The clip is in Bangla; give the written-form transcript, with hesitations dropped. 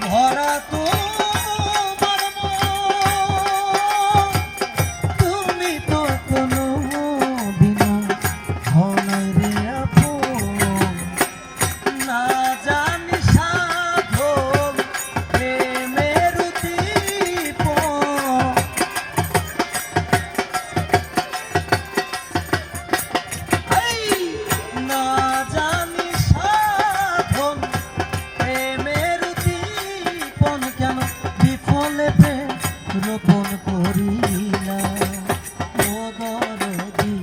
ভরা তোমার মন, তুমি তো কোনো দিনও হও নাই রে আপন। না জানি সাধন প্রেমের উদ্দীপন, না জানি সাধন প্রেমের উদ্দীপন, কেন বিফলে প্রেম রোপণ করিলা ও দরদি।